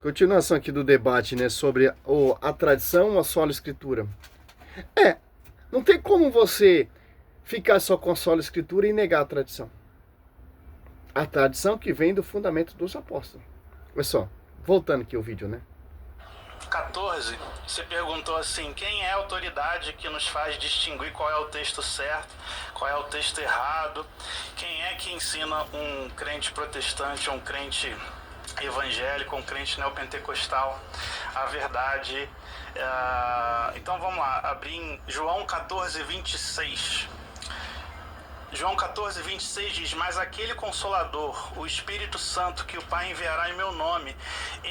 Continuação aqui do debate, né, sobre a tradição, a sola escritura. Não tem como você ficar só com a sola escritura e negar a tradição. A tradição que vem do fundamento dos apóstolos. Olha só, voltando aqui o vídeo, né? 14, você perguntou assim, quem é a autoridade que nos faz distinguir qual é o texto certo, qual é o texto errado, quem é que ensina um crente protestante, um crente evangélico, um crente neopentecostal, a verdade. Então vamos lá, abrir em João 14, 26. João 14, 26 diz, mas aquele Consolador, o Espírito Santo, que o Pai enviará em meu nome,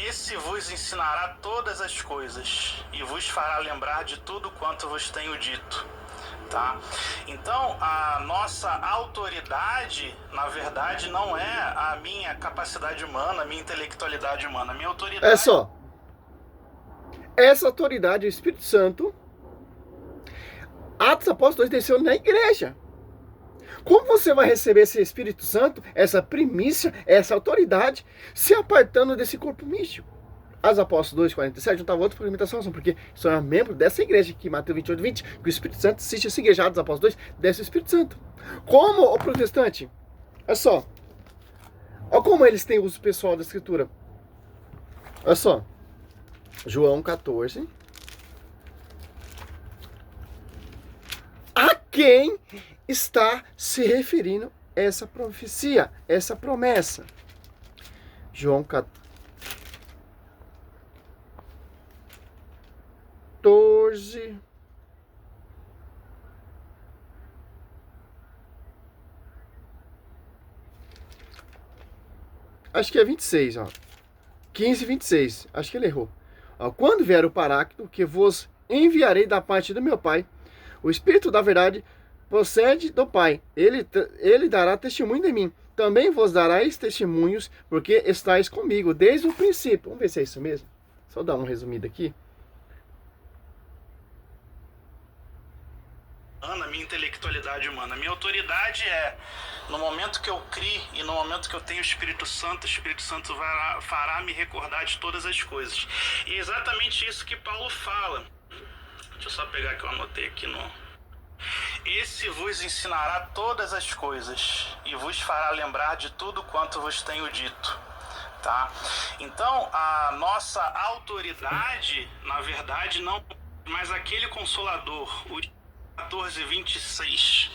esse vos ensinará todas as coisas e vos fará lembrar de tudo quanto vos tenho dito. Tá? Então, a nossa autoridade, na verdade, não é a minha capacidade humana, a minha intelectualidade humana. A minha autoridade... É só. Essa autoridade, o Espírito Santo, Atos Apóstolos 2 desceu na igreja. Como você vai receber esse Espírito Santo, essa primícia, essa autoridade, se apartando desse corpo místico? As Apóstolos 2,47 não estava outra fundamentação, porque só é membro dessa igreja aqui, Mateus 28, 20, que o Espírito Santo assiste essa igreja dos Apóstolos 2, desce o Espírito Santo. Como o protestante? Olha só. Olha como eles têm uso pessoal da Escritura. Olha só. João 14. A quem está se referindo essa profecia, essa promessa? João 14. Acho que é 26, ó. 15, 26. Acho que ele errou. Ó, quando vier o Paráclito, que vos enviarei da parte do meu Pai, o Espírito da verdade procede do Pai. Ele dará testemunho de mim. Também vos darais testemunhos, porque estáis comigo desde o princípio. Vamos ver se é isso mesmo. Só dar uma resumida aqui. A minha intelectualidade humana. A minha autoridade é, no momento que eu crio e no momento que eu tenho o Espírito Santo fará me recordar de todas as coisas. E é exatamente isso que Paulo fala. Deixa eu só pegar que eu anotei aqui no... Esse vos ensinará todas as coisas e vos fará lembrar de tudo quanto vos tenho dito. Tá? Então, a nossa autoridade, na verdade, não... Mas aquele Consolador, o 14, 26.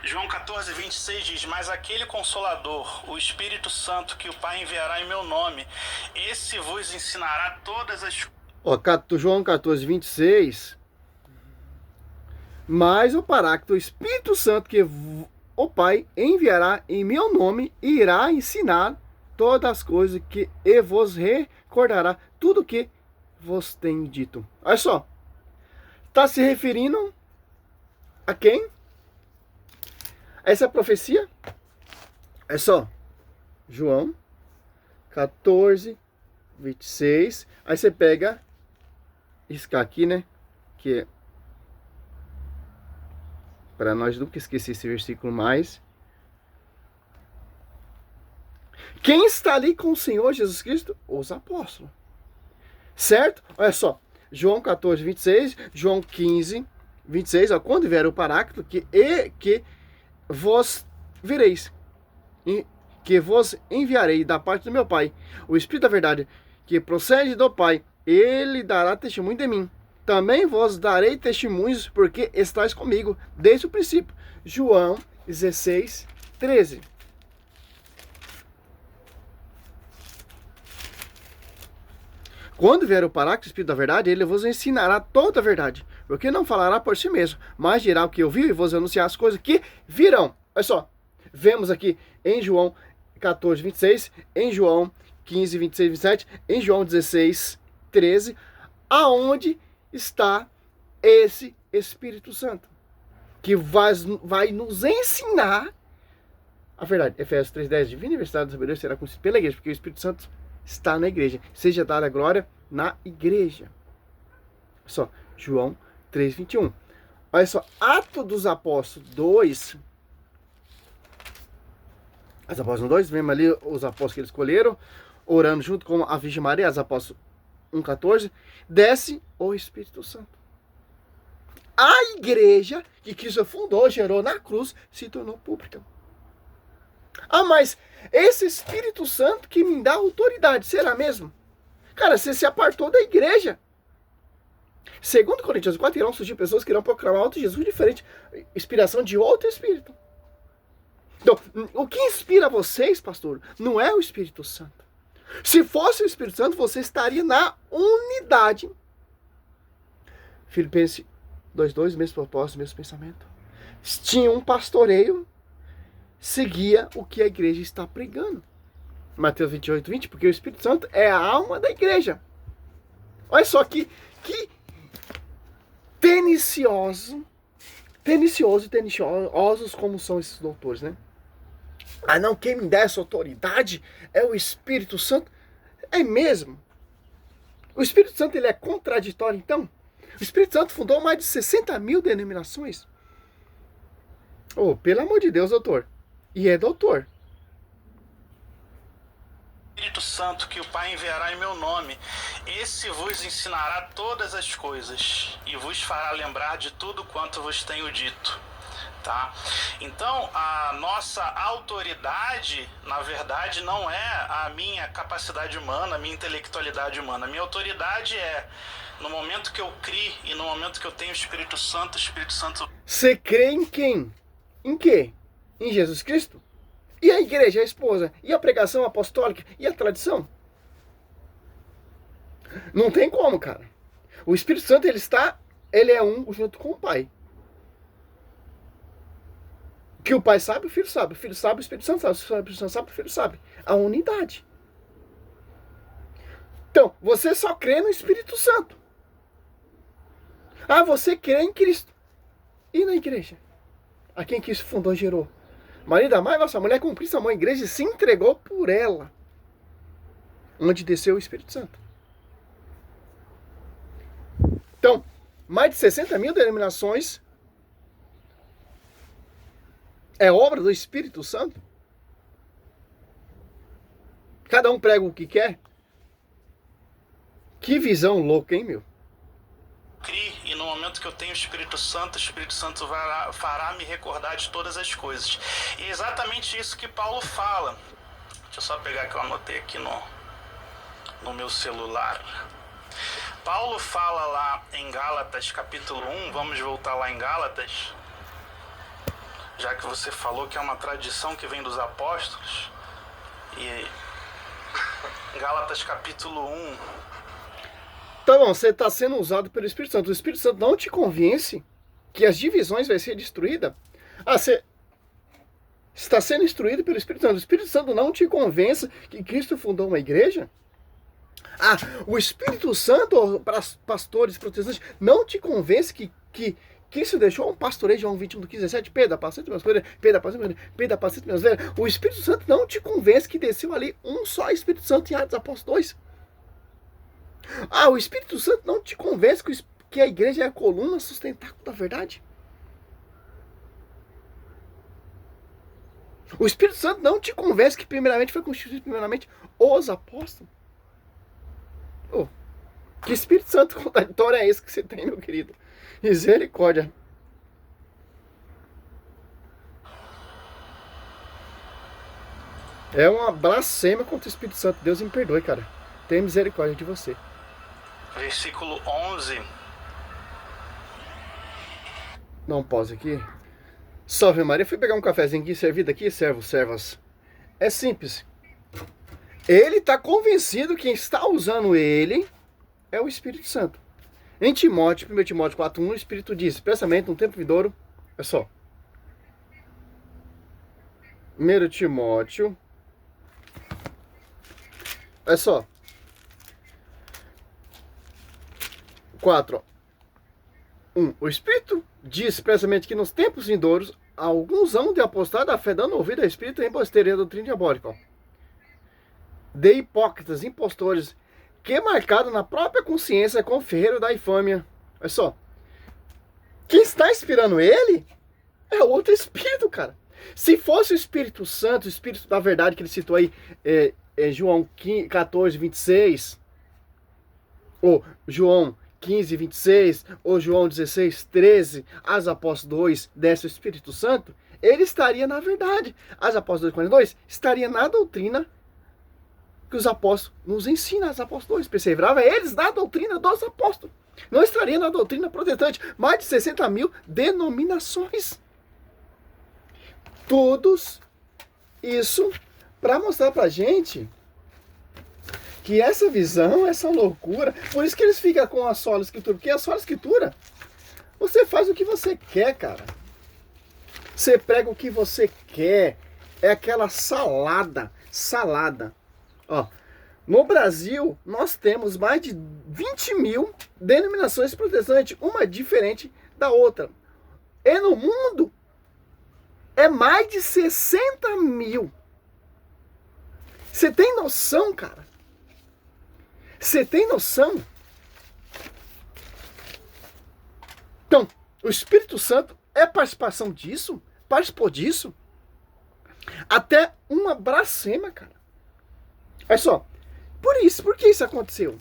João 14, 26 diz, mas aquele Consolador, o Espírito Santo, que o Pai enviará em meu nome, esse vos ensinará todas as... Ó, João 14, 26. Mas o Paráclito, o Espírito Santo, que o Pai enviará em meu nome, irá ensinar todas as coisas que e vos recordará tudo que vos tenho dito. Olha só. Está se referindo a quem? Essa profecia? É só João 14, 26. Aí você pega, riscar aqui, né? Que é para nós nunca esquecer esse versículo mais. Quem está ali com o Senhor Jesus Cristo? Os apóstolos. Certo? Olha só. João 14, 26, João 15, 26, ó, quando vier o Paráclito, que vos vireis, que vos enviarei da parte do meu Pai, o Espírito da verdade, que procede do Pai, ele dará testemunho de mim. Também vos darei testemunhos, porque estáis comigo desde o princípio. João 16, 13. Quando vier o Paráclito, o Espírito da verdade, ele vos ensinará toda a verdade, porque não falará por si mesmo, mas dirá o que ouviu e vos anunciar as coisas que virão. Olha só, vemos aqui em João 14, 26, em João 15, 26, 27, em João 16, 13, aonde está esse Espírito Santo, que vai nos ensinar a verdade. Efésios 3, 10, divina universidade da sabedoria será conhecida pela igreja, porque o Espírito Santo está na igreja. Seja dada a glória na igreja. Olha só, João 3, 21. Olha só, Atos dos Apóstolos 2. Os Apóstolos 2, vemos ali os apóstolos que eles escolheram. orando junto com a Virgem Maria, as apóstolos 1,14, desce o Espírito Santo. A igreja que Cristo fundou, gerou na cruz, se tornou pública. Ah, mas esse Espírito Santo que me dá autoridade, será mesmo? Cara, você se apartou da igreja. Segundo Coríntios 4, irão surgir pessoas que irão proclamar outro Jesus diferente, inspiração de outro Espírito. Então, o que inspira vocês, pastor, não é o Espírito Santo. Se fosse o Espírito Santo, você estaria na unidade. Filipenses 2:2, mesmo propósito, mesmo pensamento. Tinha um pastoreio, seguia o que a igreja está pregando. Mateus 28:20, porque o Espírito Santo é a alma da igreja. Olha só que teniciosos como são esses doutores, né? Ah, não, quem me dá essa autoridade é o Espírito Santo. É mesmo? O Espírito Santo, ele é contraditório, então? O Espírito Santo fundou mais de 60 mil denominações. Oh, pelo amor de Deus, doutor. E é doutor. Espírito Santo que o Pai enviará em meu nome, esse vos ensinará todas as coisas e vos fará lembrar de tudo quanto vos tenho dito. Tá? Então, a nossa autoridade, na verdade, não é a minha capacidade humana, a minha intelectualidade humana. A minha autoridade é, no momento que eu criei e no momento que eu tenho o Espírito Santo... Você crê em quem? Em quê? Em Jesus Cristo? E a igreja, a esposa? E a pregação apostólica? E a tradição? Não tem como, cara. O Espírito Santo, ele é um junto com o Pai. Que o Pai sabe, o Filho sabe. O Filho sabe, o Espírito Santo sabe. O Espírito Santo sabe, o Filho sabe. A unidade. Então, você só crê no Espírito Santo. Ah, você crê em Cristo. E na igreja? A quem Cristo fundou e gerou? Maria da Mãe, nossa mulher cumpriu sua mãe, a igreja se entregou por ela. Onde desceu o Espírito Santo. Então, mais de 60 mil denominações é obra do Espírito Santo? Cada um prega o que quer? Que visão louca, hein, meu? E no momento que eu tenho o Espírito Santo fará me recordar de todas as coisas. E é exatamente isso que Paulo fala. Deixa eu só pegar que eu anotei aqui no meu celular. Paulo fala lá em Gálatas capítulo 1, vamos voltar lá em Gálatas, já que você falou que é uma tradição que vem dos apóstolos. E Gálatas capítulo 1... Tá bom, você está sendo usado pelo Espírito Santo. O Espírito Santo não te convence que as divisões vão ser destruídas. Ah, você está sendo instruído pelo Espírito Santo. O Espírito Santo não te convence que Cristo fundou uma igreja? Ah, o Espírito Santo, para pastores protestantes, não te convence que Cristo deixou um pastoreio, João 21:17, Pedro, apacenta meus ovelhas, Pedro, apacenta meus ovelhas. O Espírito Santo não te convence que desceu ali um só Espírito Santo em Atos Apóstolos 2. Ah, o Espírito Santo não te convence que a igreja é a coluna sustentáculo da verdade? O Espírito Santo não te convence que primeiramente foi constituído primeiramente os apóstolos? Oh, que Espírito Santo contraditório é esse que você tem, meu querido? Misericórdia. É uma blasfêmia contra o Espírito Santo. Deus me perdoe, cara. Tenha misericórdia de você. Versículo 11. Dá um pause aqui. Salve Maria. Fui pegar um cafezinho aqui, servido aqui, servas. É simples. Ele está convencido que quem está usando ele é o Espírito Santo. Em Timóteo, 1 Timóteo 4:1, o Espírito diz, expressamente, no tempo vindouro, é só. 1 Timóteo, é só. 4:1. O Espírito diz expressamente que nos tempos vindouros, alguns hão de apostar da fé, dando ouvido ao Espírito e emposteria a doutrina diabólica. De hipócritas, impostores, que marcado na própria consciência com o ferreiro da infâmia. Olha só. Quem está inspirando ele é outro Espírito, cara. Se fosse o Espírito Santo, o Espírito da verdade que ele citou aí, João 14, 26, ou João 15, 26, ou João 16, 13, Atos Apóstolos 2, desce o Espírito Santo, ele estaria na verdade. Atos Apóstolos 2, 42, estaria na doutrina que os apóstolos nos ensinam. Atos Apóstolos 2, perseverava eles na doutrina dos apóstolos. Não estaria na doutrina protestante. Mais de 60 mil denominações. Todos isso para mostrar pra gente que essa visão, essa loucura, por isso que eles ficam com a sola escritura, porque a sola escritura, você faz o que você quer, cara. Você prega o que você quer. É aquela salada. Ó, no Brasil, nós temos mais de 20 mil denominações protestantes, uma diferente da outra. E no mundo, é mais de 60 mil. Você tem noção, cara? Você tem noção? Então, o Espírito Santo é participação disso? Participou disso? Até uma blasfêmia, cara. Olha só. Por que isso aconteceu?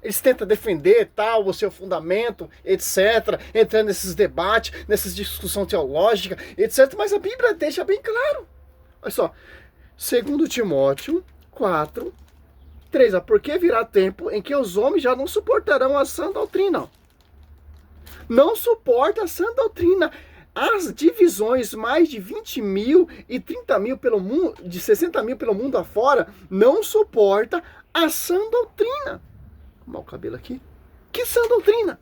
Eles tentam defender tal, o seu fundamento, etc. Entrando nesses debates, nessas discussões teológicas, etc. Mas a Bíblia deixa bem claro. Olha só. 2 Timóteo 4, 3. Porque virá tempo em que os homens já não suportarão a sã doutrina. Não suporta a sã doutrina. As divisões, mais de 20 mil e 30 mil pelo mundo, de 60 mil pelo mundo afora, não suporta a sã doutrina. Vou arrumar o cabelo aqui. Que sã doutrina?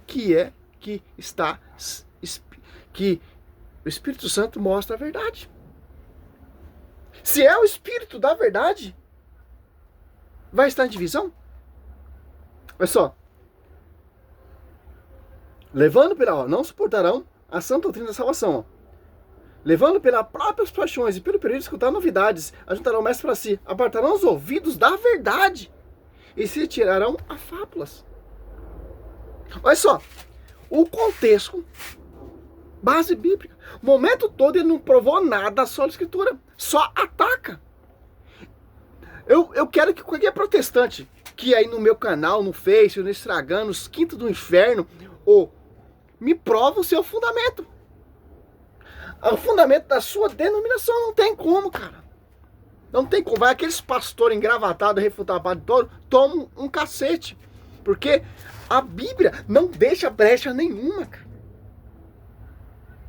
Que é que está, que o Espírito Santo mostra a verdade. Se é o Espírito da verdade, vai estar em divisão? Olha só. Levando pela, não suportarão a sã doutrina da salvação. Levando pelas próprias paixões e pelo período de escutar novidades, ajuntarão mais para si, apartarão os ouvidos da verdade e se tirarão a fábulas. Olha só, o contexto, base bíblica. O momento todo ele não provou nada só da escritura, só ataca. Eu quero que qualquer protestante que aí no meu canal, no Face, no Estragando, os Quintos do Inferno, ou me prova o seu fundamento. O fundamento da sua denominação não tem como, cara. Não tem como. Vai aqueles pastores engravatados, refutar padre todo, tomam um cacete. Porque a Bíblia não deixa brecha nenhuma, cara.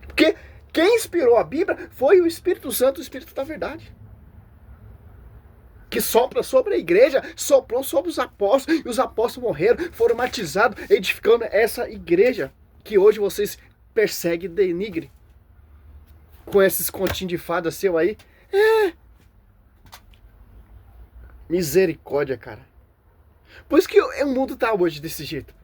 Porque quem inspirou a Bíblia foi o Espírito Santo, o Espírito da verdade. Que sopra sobre a igreja, soprou sobre os apóstolos, e os apóstolos morreram, foram batizados, edificando essa igreja que hoje vocês perseguem e denigrem. Com esses continhos de fada seu aí. Misericórdia, cara. Por isso que o mundo tá hoje desse jeito.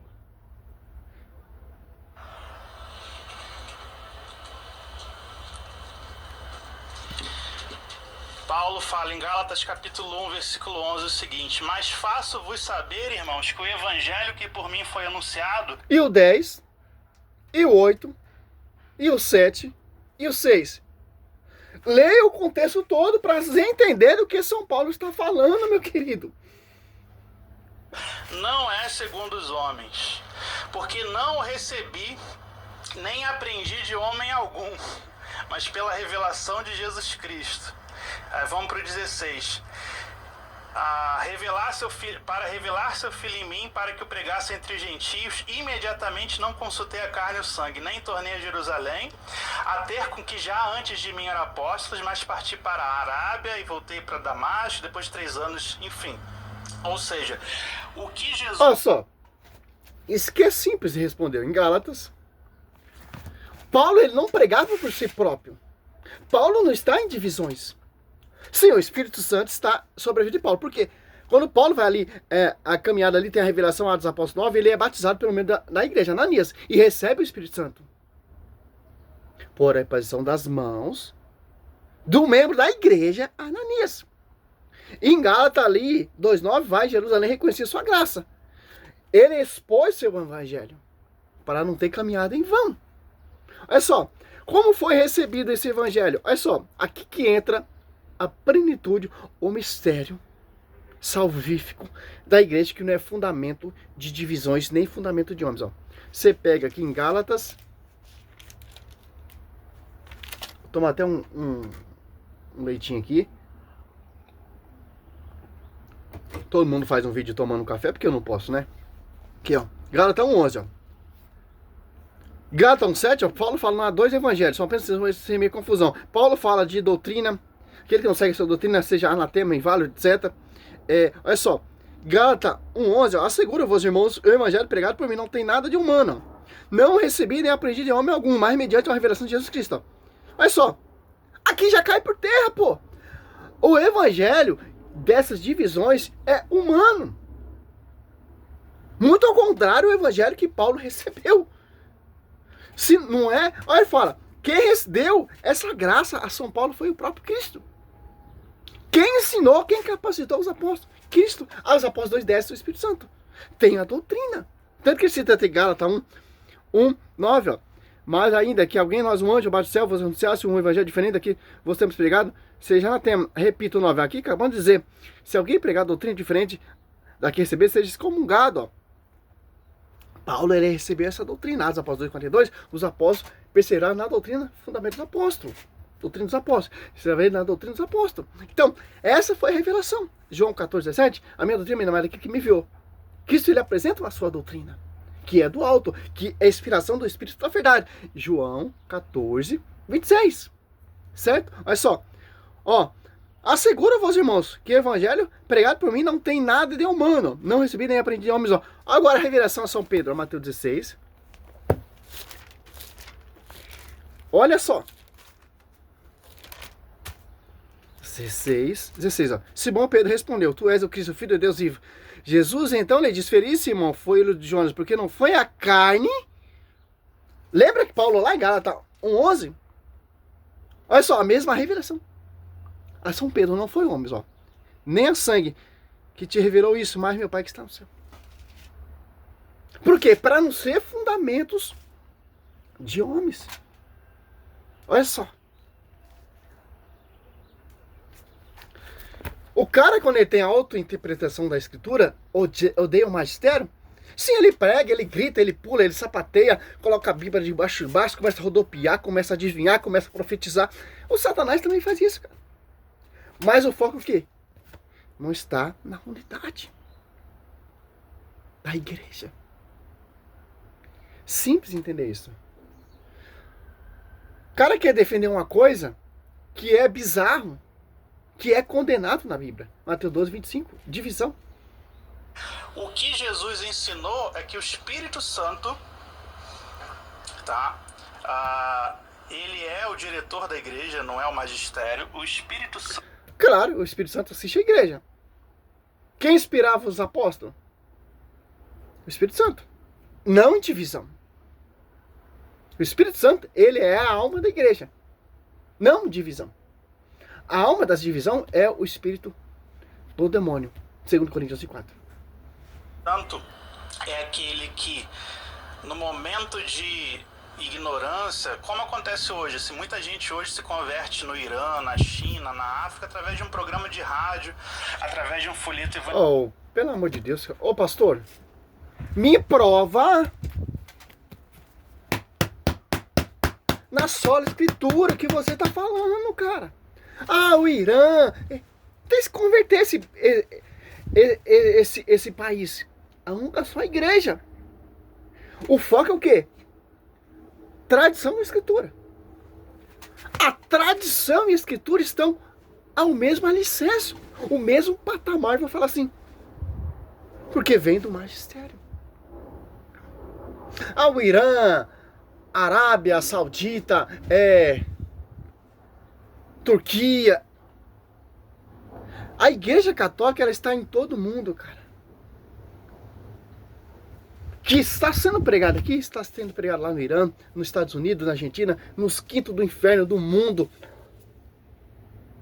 Paulo fala em Gálatas capítulo 1, versículo 11 o seguinte: mas faço-vos saber, irmãos, que o evangelho que por mim foi anunciado... E o 10, e o 8, e o 7, e o 6. Leia o contexto todo para entender o que São Paulo está falando, meu querido. Não é segundo os homens, porque não o recebi, nem aprendi de homem algum, mas pela revelação de Jesus Cristo. Aí vamos para o 16. Para revelar seu filho em mim, para que o pregasse entre os gentios, imediatamente não consultei a carne e o sangue, nem tornei a Jerusalém, a ter com que já antes de mim eram apóstolos, mas parti para a Arábia e voltei para Damasco, depois de 3 anos, enfim. Ou seja, o que Jesus... Olha só, isso que é simples de responder. Em Gálatas, Paulo ele não pregava por si próprio. Paulo não está em divisões. Sim, o Espírito Santo está sobre a vida de Paulo. Por quê? Quando Paulo vai ali, a caminhada ali, tem a revelação Atos Apóstolos 9, ele é batizado pelo membro da igreja, Ananias, e recebe o Espírito Santo. Por imposição das mãos do membro da igreja, Ananias. Em Gálatas ali, 2,9, vai Jerusalém reconhecer sua graça. Ele expôs seu evangelho para não ter caminhado em vão. Olha só, como foi recebido esse evangelho? Olha só, aqui que entra a plenitude, o mistério salvífico da igreja, que não é fundamento de divisões, nem fundamento de homens. Ó. Você pega aqui em Gálatas, vou tomar até um leitinho aqui. Todo mundo faz um vídeo tomando café, porque eu não posso, né? Aqui, ó. Gálatas 1:11, ó. Gálatas 1:7, ó. Paulo fala, não há dois evangelhos, só pensa sem meio confusão. Paulo fala de doutrina, aquele que não segue essa doutrina, seja anatema, inválido, etc. Olha só. Gálatas 1:11, ó. Asseguro-vos, irmãos, o evangelho pregado por mim não tem nada de humano. Não recebi nem aprendi de homem algum, mas mediante a revelação de Jesus Cristo. Ó. Olha só. Aqui já cai por terra, pô. O evangelho dessas divisões é humano. Muito ao contrário, o evangelho que Paulo recebeu. Se não é, olha, ele fala, quem deu essa graça a São Paulo foi o próprio Cristo. Quem ensinou, quem capacitou os apóstolos? Cristo. Os apóstolos descem o Espírito Santo. Tem a doutrina. Tanto que ele cita em Gálatas 1:9, ó. Mas ainda que alguém, nós, um anjo abaixo do céu, vos anunciasse um evangelho diferente daqui, vos temos pregado, seja anatema. Repito o 9 aqui, acabando de dizer, se alguém pregar doutrina diferente daqui receber, seja excomungado, ó. Paulo, ele recebeu essa doutrina. Atos Apóstolos 2:42, os apóstolos perseveraram na doutrina, fundamento dos apóstolos. Doutrina dos apóstolos. Perseveraram na doutrina dos apóstolos. Então, essa foi a revelação. João 14:17, a minha doutrina é mais daquele que me enviou. Cristo, ele apresenta a sua doutrina, que é do alto, que é a inspiração do Espírito da verdade. João 14:26. Certo? Olha só. Ó. Asseguro-vos, irmãos, que o evangelho pregado por mim não tem nada de humano. Não recebi nem aprendi de homens. Ó. Agora a revelação a São Pedro, ó, Mateus 16. Olha só. 16, ó. Simão Pedro respondeu, tu és o Cristo, filho de Deus vivo. Jesus então lhe disse, feliz Simão, foi ele de Jonas, porque não foi a carne. Lembra que Paulo lá em Gálatas 1:11? Olha só, a mesma revelação. A São Pedro não foi homens, ó. Nem a sangue que te revelou isso, mas meu Pai que está no céu. Por quê? Para não ser fundamentos de homens. Olha só. O cara, quando ele tem a autointerpretação da escritura, odeia o magistério. Sim, ele prega, ele grita, ele pula, ele sapateia, coloca a Bíblia de baixo, começa a rodopiar, começa a adivinhar, começa a profetizar. O Satanás também faz isso, cara. Mas o foco é o quê? Não está na unidade da igreja. Simples entender isso. O cara quer defender uma coisa que é bizarro, que é condenado na Bíblia. Mateus 12:25. Divisão. O que Jesus ensinou é que o Espírito Santo, tá? Ele é o diretor da igreja, não é o magistério. O Espírito Santo... Claro, o Espírito Santo assiste a igreja. Quem inspirava os apóstolos? O Espírito Santo. Não em divisão. O Espírito Santo, ele é a alma da igreja. Não divisão. A alma da divisão é o espírito do demônio. 2 Coríntios 4. Santo é aquele que, no momento de ignorância, como acontece hoje, assim, muita gente hoje se converte no Irã, na China, na África, através de um programa de rádio, através de um folheto evangélico. Oh, pelo amor de Deus. Ô, pastor, me prova na sola escritura que você tá falando, cara. Ah, o Irã. Tem que se converter esse país a uma só igreja. O foco é o quê? Tradição e escritura. A tradição e a escritura estão ao mesmo alicerce, o mesmo patamar, vou falar assim. Porque vem do magistério. Ah, o Irã, Arábia Saudita, Turquia. A Igreja Católica, ela está em todo mundo, cara. Que está sendo pregado aqui, está sendo pregado lá no Irã, nos Estados Unidos, na Argentina, nos quintos do inferno do mundo.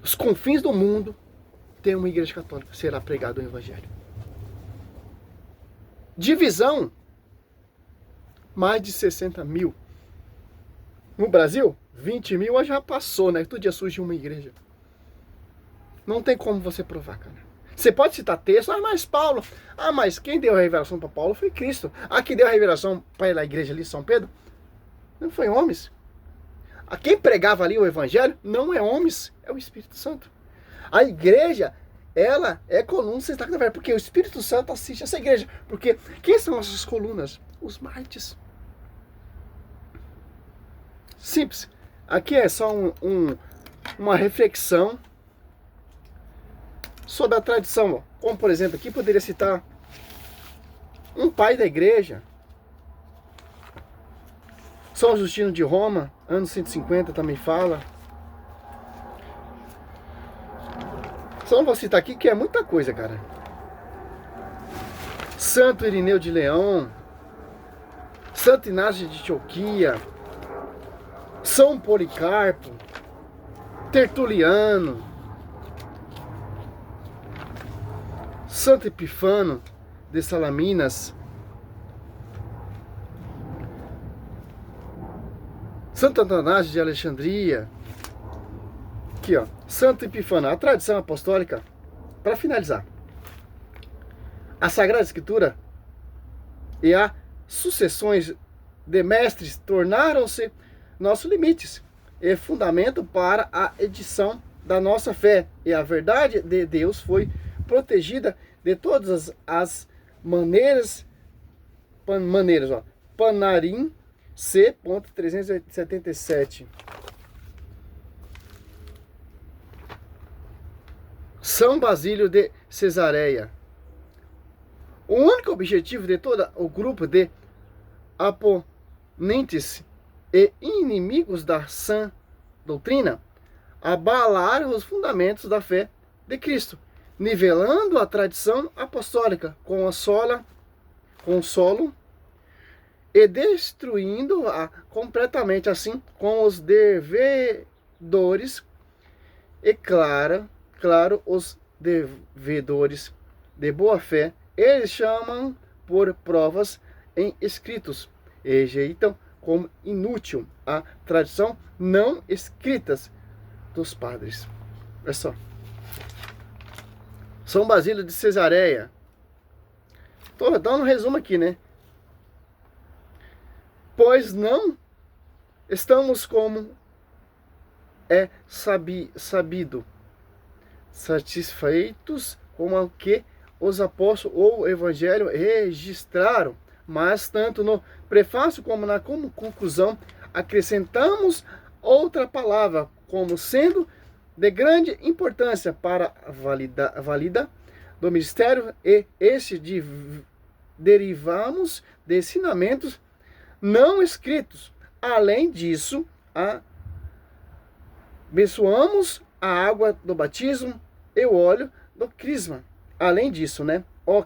Os confins do mundo tem uma igreja católica, será pregado o evangelho. Divisão, mais de 60 mil. No Brasil, 20 mil já passou, né? Todo dia surge uma igreja. Não tem como você provar, cara. Você pode citar texto, mas Paulo. Mas quem deu a revelação para Paulo foi Cristo. Quem deu a revelação para a igreja ali, São Pedro, não foi homens. Quem pregava ali o evangelho não é homens, é o Espírito Santo. A igreja, ela é coluna central da verdade, porque o Espírito Santo assiste essa igreja. Porque quem são essas colunas? Os mártires. Simples. Aqui é só uma reflexão sobre a tradição. Como, por exemplo, aqui poderia citar um pai da igreja, São Justino de Roma, anos 150 também fala. Só não vou citar aqui que é muita coisa, cara. Santo Irineu de Leão, Santo Inácio de Antioquia, São Policarpo, Tertuliano, Santo Epifano de Salaminas, Santo Antanásio de Alexandria. Aqui, ó, Santo Epifano, a tradição apostólica. Para finalizar, a Sagrada Escritura e as sucessões de mestres tornaram-se nossos limites e fundamento para a edição da nossa fé. E a verdade de Deus foi protegida de todas as maneiras. Ó, Panarim C. 377. São Basílio de Cesareia. O único objetivo de todo o grupo de oponentes e inimigos da sã doutrina abalar os fundamentos da fé de Cristo, nivelando a tradição apostólica com o solo e destruindo-a completamente, assim como os devedores e claro, os devedores de boa fé, eles chamam por provas em escritos, e rejeitam como inútil a tradição não escritas dos padres. Olha só. São Basílio de Cesareia. Estou dando um resumo aqui, né? Pois não estamos como é sabido, satisfeitos com o que os apóstolos ou o evangelho registraram, mas tanto no prefácio como na conclusão acrescentamos outra palavra como sendo de grande importância para a valida do ministério, e este derivamos de ensinamentos não escritos. Além disso, abençoamos a água do batismo e o óleo do crisma. Além disso, né, o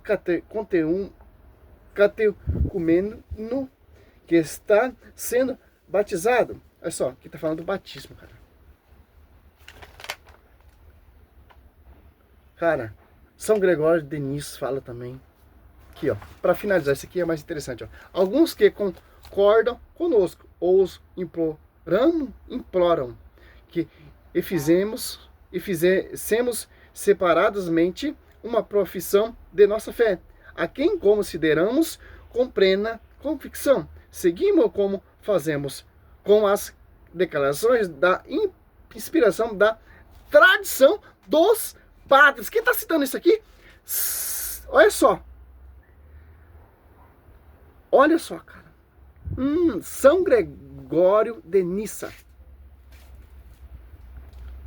catecumeno que está sendo batizado. Olha só, aqui está falando do batismo, cara. Cara, São Gregório de Nice fala também. Aqui, ó, para finalizar, isso aqui é mais interessante, ó. Alguns que concordam conosco, ou os imploram que fizemos separadamente uma profissão de nossa fé, a quem consideramos com plena convicção. Seguimos como fazemos com as declarações da inspiração da tradição dos padres. Quem está citando isso aqui? Olha só. Olha só, cara. São Gregório de Nissa.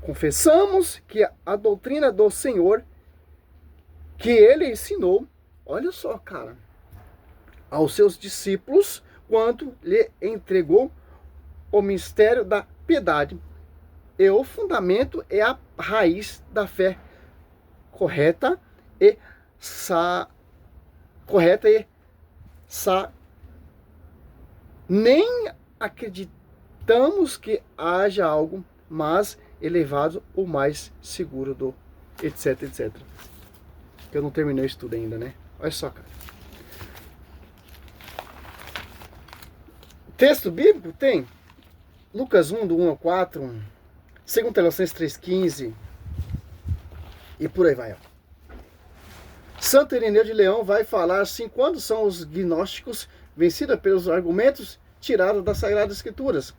Confessamos que a doutrina do Senhor que ele ensinou, olha só, cara, aos seus discípulos, quando lhe entregou o mistério da piedade, e o fundamento é a raiz da fé correta e nem acreditamos que haja algo mais elevado ou mais seguro do etc, etc. Que eu não terminei o estudo ainda, né? Olha só, cara. Texto bíblico tem Lucas 1, do 1 ao 4, 2 Tessalonicenses 3,15, E por aí vai, ó. Santo Irineu de Leão vai falar assim, quando são os gnósticos vencidos pelos argumentos tirados das Sagradas Escrituras.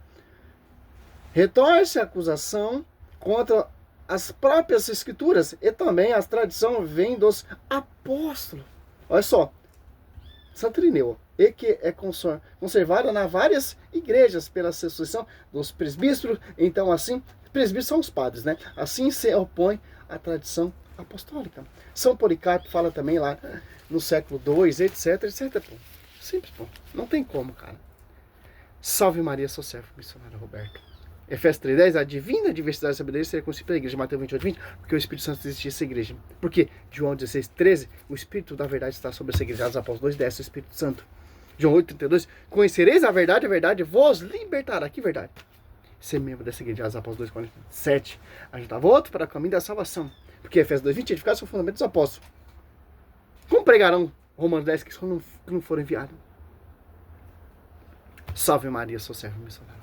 Retorce a acusação contra as próprias Escrituras e também a tradição vem dos apóstolos. Olha só, Santo Irineu, e que é conservada nas várias igrejas pela associação dos presbíteros. Então assim, presbíteros são os padres, né? Assim se opõe à tradição apostólica. São Policarpo fala também lá no século II, etc, etc. Pô. Simples, pô. Não tem como, cara. Salve Maria, sou servo, missionário Roberto. Efésios 3:10, a divina diversidade da sabedoria seria conhecida pela igreja. Mateus 28:20, porque o Espírito Santo existia essa igreja. Porque João 16:13, o Espírito da verdade está sobre essa igreja. Atos Apóstolos 2:10, o Espírito Santo. João 8:32, conhecereis a verdade vos libertará. Que verdade? Ser membro dessa igreja. Atos Apóstolos 2:47, ajudava outro para o caminho da salvação. Porque Efésios 2:20, edificar o fundamento dos apóstolos. Como pregarão Romanos 10 que não foram enviados? Salve Maria, sou servo missionário.